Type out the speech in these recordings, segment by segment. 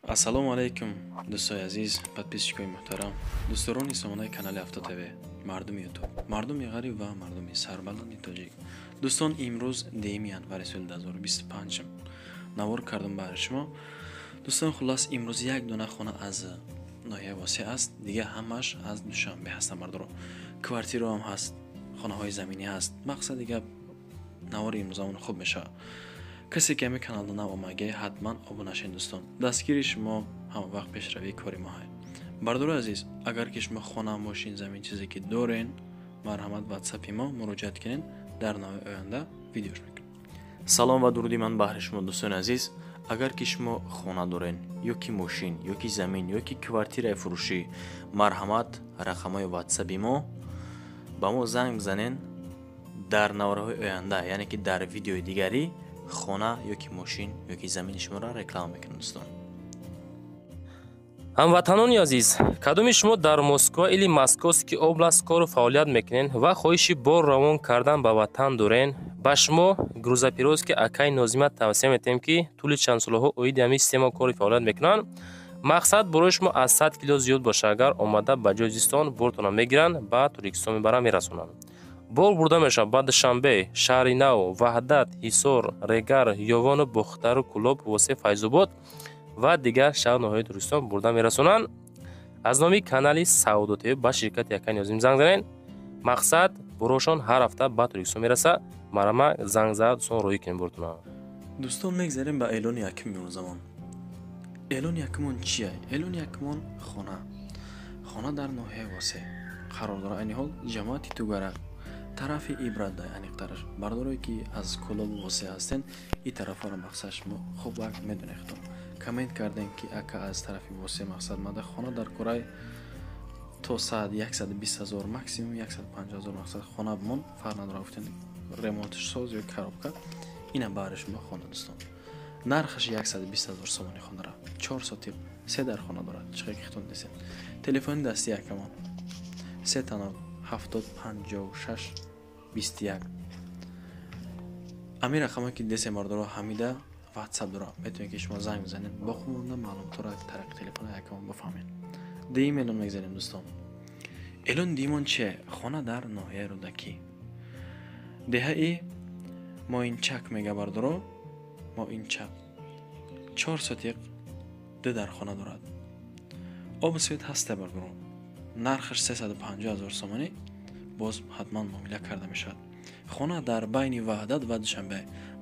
ассалому алайкум дӯстои азиз, подписчикои муҳтарам, дӯстдорони сомонаи канали Авто ТВ, мардуми ютуб, мардуми ғариб ва мардуми сарбаланди тоҷик. дӯстон, имрӯз 10 январи соли 2025 навор кардам баҳри шумо. дӯстон, хулас имрӯз як дона хона аз ноҳияи восеъ аст, дига ҳамаш аз душанбе ҳастанд бардоро. Квартира ҳам ҳаст, хонаҳои заминӣ ҳаст. Мақсад дига навори имрӯзамон хуб мешавад. کسی که می کانال نو آماده حتما ابونه شین دوستان. دستگیری شما هم وقت پیشروی کاری ما های. بردار عزیز، اگر که شما خانه ماشین زمین چیزی که دارین، مرحمت واتساپی ما مراجعت کنین، در نوع آینده ویدیوش میکنیم. سلام و درودی من بهر شما دوستان عزیز. اگر که شما خانه دارین، یا کی ماشین، یا کی زمین، یا کی کوارتیر فروشی، مرحمت رقمای واتساپی ما با ما زنگ بزنین. در نوع آینده، یعنی که در ویدیو دیگری خانه یا کی ماشین یا کی زمین شما را реклама میکنم دوستان. ҳамватанони азиз, кадоми шумо дар Москва или Московский област кору фаъолият мекунед ва хоҳиши бор равон кардан ба ватан дорен, ба шумо грузопиревозки Акаи Нозима тавсия метем ки тӯли чандсолаҳо оиди ҳамин система кори фаъолият мекунанд. Мақсад барои шумо аз 100 кило зиёд боша, агар омада ба ҷои зистон бортона мегиранд, ба Туркистон мебаранд, мерасонанд. бор бурда мешавад ба Душанбе, Шаҳри Нав, Ваҳдат, Ҳисор, Регар, Ёвону, Бухтару, Кулоб, Восе, Файзобод ва дигар шаҳр ноҳияи Туркистон бурда мерасонанд. аз номи канали Саудо ТВ ба ширкати Акаи Нозим занг занед. мақсад борошон ҳар ҳафта ба Туркистон мераса. марама занг зад сон роҳӣ кунед бортона. دوستان мегзарем ба эълони якуми имрӯзамон. эълони якумон чия? эълони якумон хона дар ноҳияи восе қарор дорад. айни ҳол ҷамоати тугарак тарафи ибратда, аниқтараш бардорое ки аз Кулобу восе ҳастен, и тарафҳоро мақсад шумо хуб вақт медонехтон. комент кардем ки ака аз тарафи восе мақсад мада хона дар кораи то 100-120,000 максимум 150,000 мақсад хона бимон фарқ надорад. гуфтен ремонтсоз ё коробка ина баҳри шумо хона дӯстон. нархаш 120,000 сомони хонара 4 сотиқ 3 дар хона дорад. чиқе ки хитон десен телефони дасти якамон 356-21. ами рақаме ки десе мардоро ҳамида ватсап дора, метавонед ки шумо занг бизанед, бо хумонда маълумотро тариқи телефони якамон бафаҳмед. дим эълон мегзарем дӯстон. эълони димон чие? хона дар ноҳияи Рӯдакӣ, деҳаи Моинчак мега бардоро. Моинчак 4 сотиқ дар хона дорад. оби свет ҳаста бардоро. нархаш 350,000 сомонӣ. боз ҳатман муомила карда мешавад. хона дар байни Ваҳдат ва Душанбе.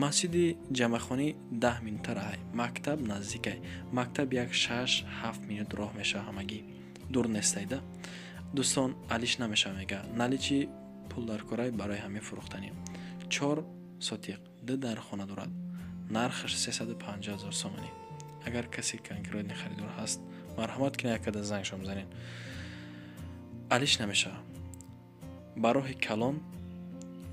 масҷиди ҷамъахонӣ 10 минута раҳай. мактаб наздикай. мактаб як 6-7 минут роҳ мешавад. ҳамагӣ дур нестайда дӯстон. алиш намешавад мега наличи пул дар кораи барои ҳамин фурӯхтанӣ. 4 сотиқ дар хона дорад. нархаш 350,000 сомонӣ. агар касе конкретни харидор ҳаст, марҳамат кунед якада зангшон бизанед. алиш намешавад. ба роҳи Калон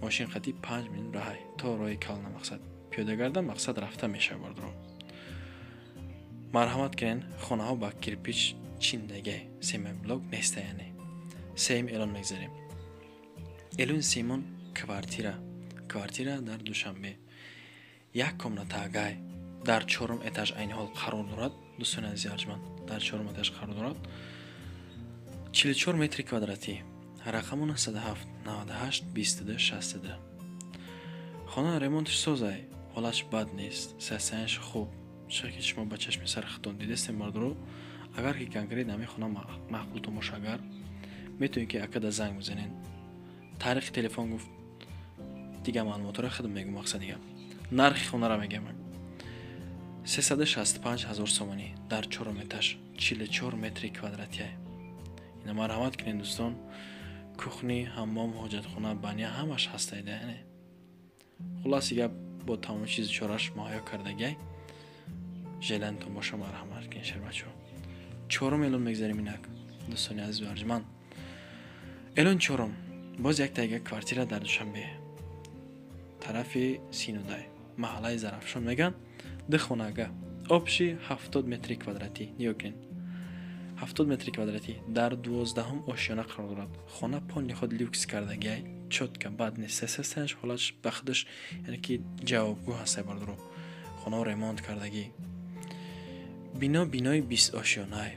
мошин қати 5 минут раҳай. то роҳи Калон мақсад пиёдагарда мақсад рафта мешавад бардоро. марҳамат кунед. хонаҳо ба кирпич чиндагӣ семиблок неста. яъне сеюм эълон мегзарем. эълони сеюмон квартира дар Душанбе. як комната агай дар 4 этаж айни ҳол қарор дорад. дӯстони азизи арҷманд, дар 4 этаж қарор дорад. 44 метри квадратӣ. рақамон 97-98-22-62. хона ремонтиш созай, ҳолаш бад нест, сасанш хуб. чиқе ки шумо ба чашми сар хитон дидестем мардоро. агар ки конкрет ҳамин хона маъқул томошагар, метавонед ки акада занг бизанед. тариқи телефон гуфт, дига маълумотро худам мегум. мақсад дига нархи хонара мегам 365,000 сомонӣ дар 4 этаж 44 метри квадратӣ. ина марҳамат кунед дӯстон. кухни, ҳаммом, ҳоҷатхона, баня ҳамаш ҳастайда. яъне хулоси гап бо тамоми чизи чораш муҳайё кардагай желантон боша. марҳамат кунед шарбачо. 4 эълон мегзарем инак дӯстони азизу арҷманд. эълони 4 боз як тайга квартира дар Душанбе, тарафи Синудай, маҳаллаи Зарафшон меган. ду хонага обши 70 метри квадратӣ. нигоҳ кунед 70 метри квадратӣ дар 12-ум ошёна қарор дорад. хона пони худ люкс кардагиай чотка бад нест. сесанш ҳолатш ба худаш, яъне ки ҷавобгӯ ҳастай бардоро. хонаро ремонт кардагӣ. бинoi 20 ошёнаи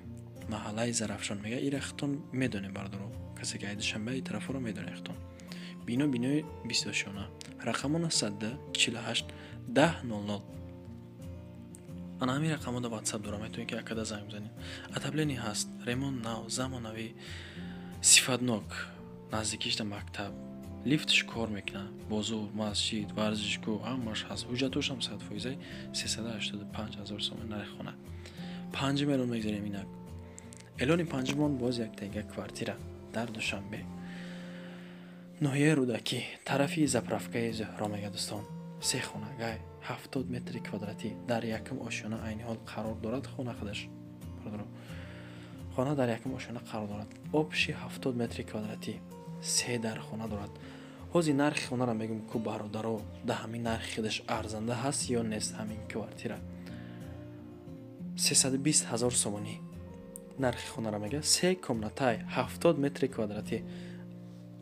маҳаллаи Зарафшон мега ира хитон медоне бардоро касе ки айдушанбе тарафоро медоне хитон бинoi 20 ошёна рақамона 148 1000 ана ҳамин рақамода WhatsApp дорам метавонед ки акада занг бизанед атаблени ҳаст ремонт нав замонавӣ сифатнок наздикишта мактаб лифтш кор мекунад бозор масҷид варзишгоҳ ҳамаш ҳаст ҳуҷҷатошам 100% 385000 сомон нархи хона 5 миллион мегзарем инак эълони панҷумон боз яктага квартира дар душанбе ноҳияи рӯдакӣ тарафи заправкаи зӯҳро мега дӯстон се хонагай 70 метри квадратӣ дар якум ошёна айни ҳол қарор дорад хона худаш хона дар якум ошёна қарор дорад обши 70 метри квадратӣ се дар хона дорад ҳозир нархи хонаро мегум ку бародаро да ҳамин нархи худаш арзанда ҳаст ё нест ҳамин квартира 320000 сомонӣ нархи хонаро мега се комнатай 70 метри квадратӣ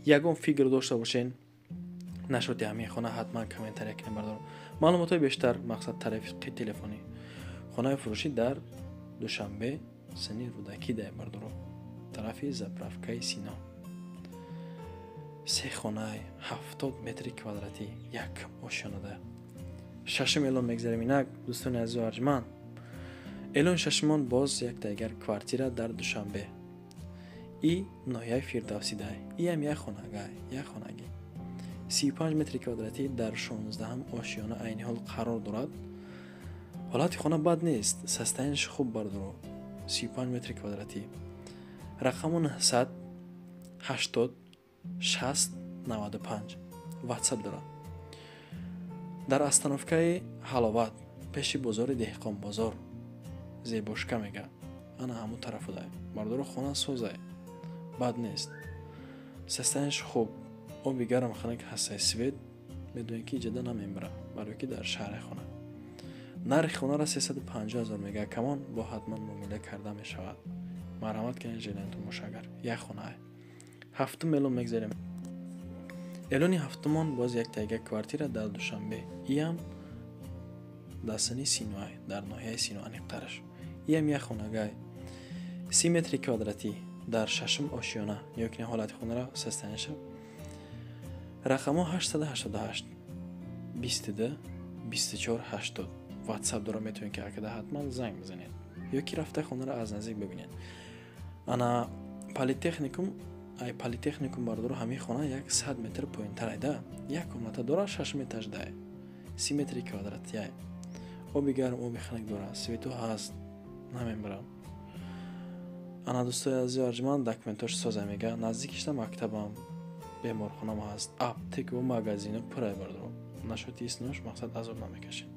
ягон фикр дошта бошен нашоти ҳамин хона ҳатман комментария кунед бардор маълумотои бештар мақсад тарафиқи телефонӣ хонаи фурӯшӣ дар душанбе сани рӯдакӣ дай бардоро тарафи заправкаи сино се хонаи 70 метри квадратӣ як ошёнада 6 миллион мегзарем инак дӯстони азизу арҷманд эълони шашмон боз як дигар квартира дар душанбе и ноҳияи фирдавсидай иам як хонагӣ 35 метри квадратӣ дар 16 ошёна айни ҳол қарор дорад ҳолати хона бад нест састаянш хуб бардоро 35 метри квадратӣ рақамон 100 80 60 95 WhatsApp дорад дар остановкаи ҳаловат пеши бозори деҳқон бозор зебошка мега ана ҳамун тарафудай бардоро хона созай бад нест састаянш хуб оби гарм ханак ҳастаи свет медонед ки ҷада намебара барои ки дар шаҳри хона нархи хонаро 350000 мега камон бо ҳатман муомила карда мешавад марҳамат кунед ҷелен томошагар як хонае 7 миллион мегзарем эълони ҳафтумон боз як тайга квартира дар душанбе иам дастани синоай дар ноҳияи сино аниқтараш иам як хонагай 30 метри квадратӣ дар шашум ошёна ёкне ҳолати хонаро састаниша рақамо 888 22 24 80 WhatsApp дора метавонед ки акада ҳатман занг бизанед ё ки рафта хонаро аз наздик бибинед ана политехникум бардоро ҳамин хона як 100 метр поинтарай да як комната дора 6 метаж дай 30 метри квадратӣ оби гарм оби ханак дора свету ҳаст намебарам ана дӯстои азизу арҷманд документош соза мега наздикишта мактабам беморхонам ҳаст аптеку магазину пурай бардоро нашоти иснош мақсад азоб намекашед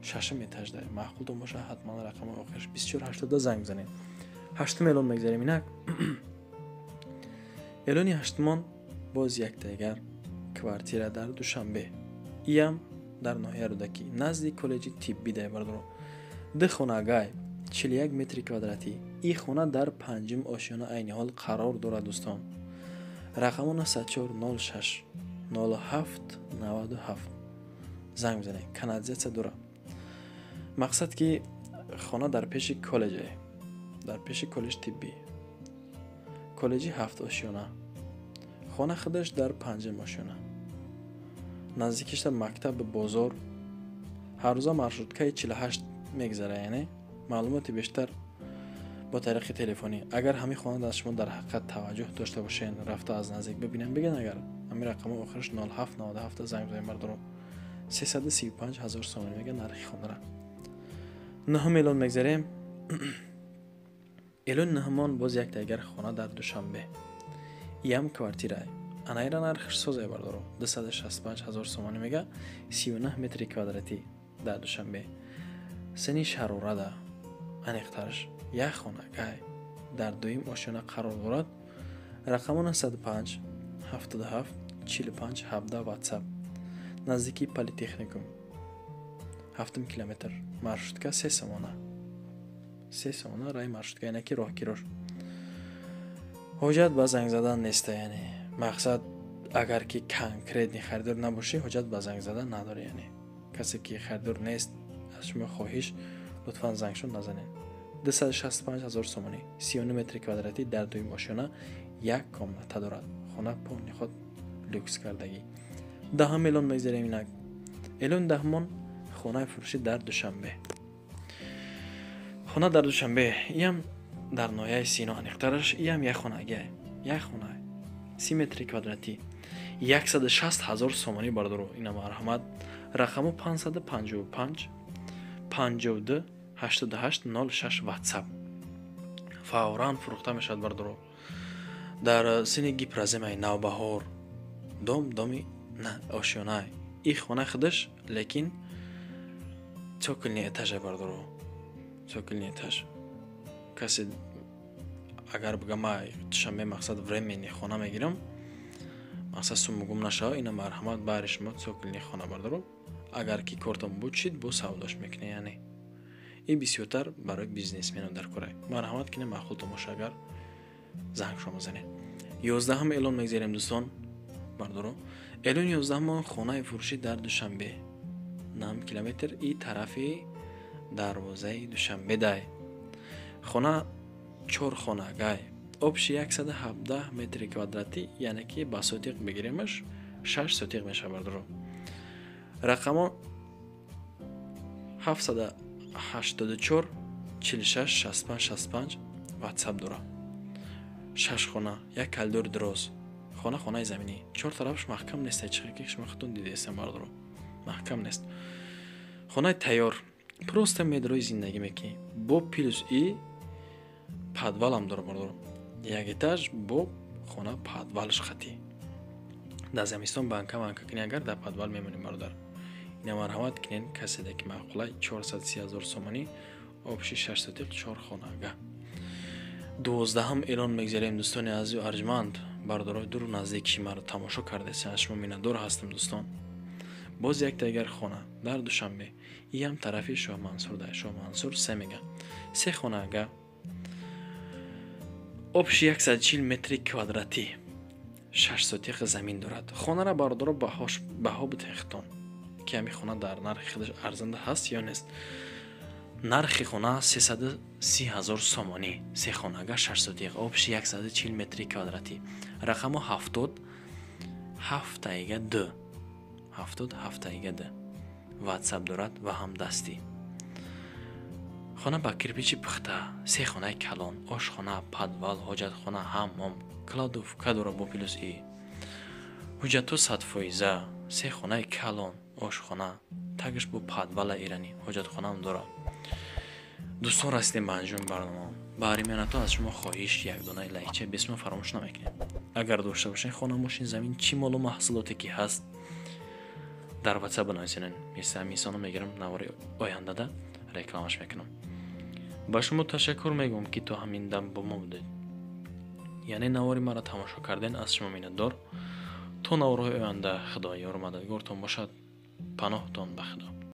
6 этаж дай маъқултон боша ҳатман рақами охираш 2480 занг бизанед 8 миллион мегзарем инак эълони ҳаштумон боз як дигар квартира дар душанбе иам дар ноҳияи рӯдакӣ назди коллеҷи тиббӣ дай бардоро ду хонагай 41 метри квадратӣ и хона дар панҷум ошёна айни ҳол қарор дорад дӯстон рақамона 0406 07 97 занг бизанед канализатсия дора мақсад ки хона дар пеши коллеҷе дар пеши коллеҷ тиббӣ коллеҷи 7 ошёна хона худаш дар 5 ошёна наздикишта мактаб бозор ҳаррӯза маршруткаи 48 мегзара яъне маълумоти бештар бо тариқи телефонӣ агар ҳамин хона дар шумо дар ҳақиқат таваҷҷӯҳ дошта бошен рафта аз наздик бибинен биган агар ҳамин рақамо охираш 0797 занг бизанед бардоро 335000 сомон мега нархи хонара 9 миллион мегзарем эълони наҳмон боз як дигар хона дар душанбе иам квартира анаира нархиш созай бардоро 265000 сомон мега 39 метри квадратӣ дар душанбе сани шарорада аниқтараш як хонагай дар дуюм ошёна қарор дорад рақамона 105 77 45 17 WhatsApp наздики политехникум 7 километр маршрутка 3 сомона рай маршрутка яъне ки роҳгирош ҳоҷат ба занг задан неста яъне мақсад агар ки конкретни харидор набошӣ ҳоҷат ба занг задан надорӣ яъне касе ки харидор нест аз шумо хоҳиш лутфан зангшон назанед 265,000 сомонӣ, 39 метри квадратӣ дар дуи мошина, як комната дорад. хона пони худ люкс кардагӣ. 10 миллион мегзарем инак. Элон дахмон хонаи фурӯшӣ дар Душанбе. хона дар Душанбе, иям дар ноҳияи Сино аниқтараш, иям як хонагия. Як хона 30 метри квадратӣ, 160,000 сомонӣ бардоро. Ина марҳамат. Рақаму 555 52 88 06 WhatsApp. Фавран фурӯхта мешавад бардоро. дар сини гипраземаи Навбаҳор. доми на ошёнай. И хона худаш, лекин цоколни этажа бардоро. Цоколни этаж. Касе агар бигам Душанбе мақсад временни хона мегирам, мақсад сумугум нашава, ина марҳамат байри шумо цоколни хона бардоро. агар ки кортон буд шид бо савдош мекунӣ. яъне и бисёртар барои бизнесменон дар кора. марҳамат кине маъқул тамоша агар занг шумо занед. 11 элон мегзарем дӯстон бардоро. элон 11 хонаи фурӯшӣ дар Душанбе. 9 километр и тарафи дарвозаи Душанбе дай. хона 4 хонагай. обши 117 метри квадратӣ, яъне ки ба сотиқ бигиремаш 6 сотиқ мешавад бардоро. рақамо 784 46 65 65 WhatsApp дора. 6 хона, як калдори дроз. хонаи заминӣ. 4 тарафш маҳкам нест, ҳеҷ ки шумо худтон дидесам бардоро. маҳкам нест. хонаи тайёр. просто медрои зиндагӣ мекунӣ. бо плюс и подвалам дора бардоро. як этаж бо хона подвалш хатӣ. дар зимистон банка кунӣ, агар дар подвал мемонӣ бародар. ина марҳамат кинен каседе ки маъқулай 430,000 сомонӣ, обши 6 сотиқ, 4 хонага. 12 элон мегзарем дӯстони азизу арҷманд. бардорои дур наздики маро тамошо кардесен, аз шумо миннатдор ҳастам дӯстон. боз як дигар хона дар Душанбе. иям тарафи Шоҳ Мансур дар Шоҳ Мансур 3 мега. 3 хонага. обши 140 метри квадратӣ, 6 сотиқ замин дорад. хонара бардоро баҳо битехтон ки ҳами хона дар нархи худаш арзанда ҳаст ё нест. нархи хона 330,000 сомонӣ. 3 хонага 6 сотиқ, обши 140 метри квадратӣ. рақамо 70 72 WhatsApp дорад ва ҳам дастӣ. хона ба кирпичи пухта, 3 хонаи калон, ошхона, подвал, ҳоҷатхона, ҳаммом, кладовка дора бо плюс и. ҳуҷҷатҳо 100%, 3 хонаи калон, ошхона, тагш бо подвала иранӣ, ҳоҷатхонам дора. дӯстон расидем ба анҷоми барнома. баъри меҳнатҳо аз шумо хоҳиш як донаи лайкча бисмор фаромӯш намекунед. агар дошта бошед хона, мошин, замин, чӣ молу маҳсулоте ки ҳаст, дар WhatsApp бинависонед. мисли ҳамисоно мегирам, навори ояндада рекламаш мекунам. ба шумо ташаккур мегӯям ки то ҳамин дам бо мо будед. яъне навори маро тамошо карден, аз шумо миннатдор. то наворҳои оянда худоёр мададгортон бошад. паноҳтон ба худо.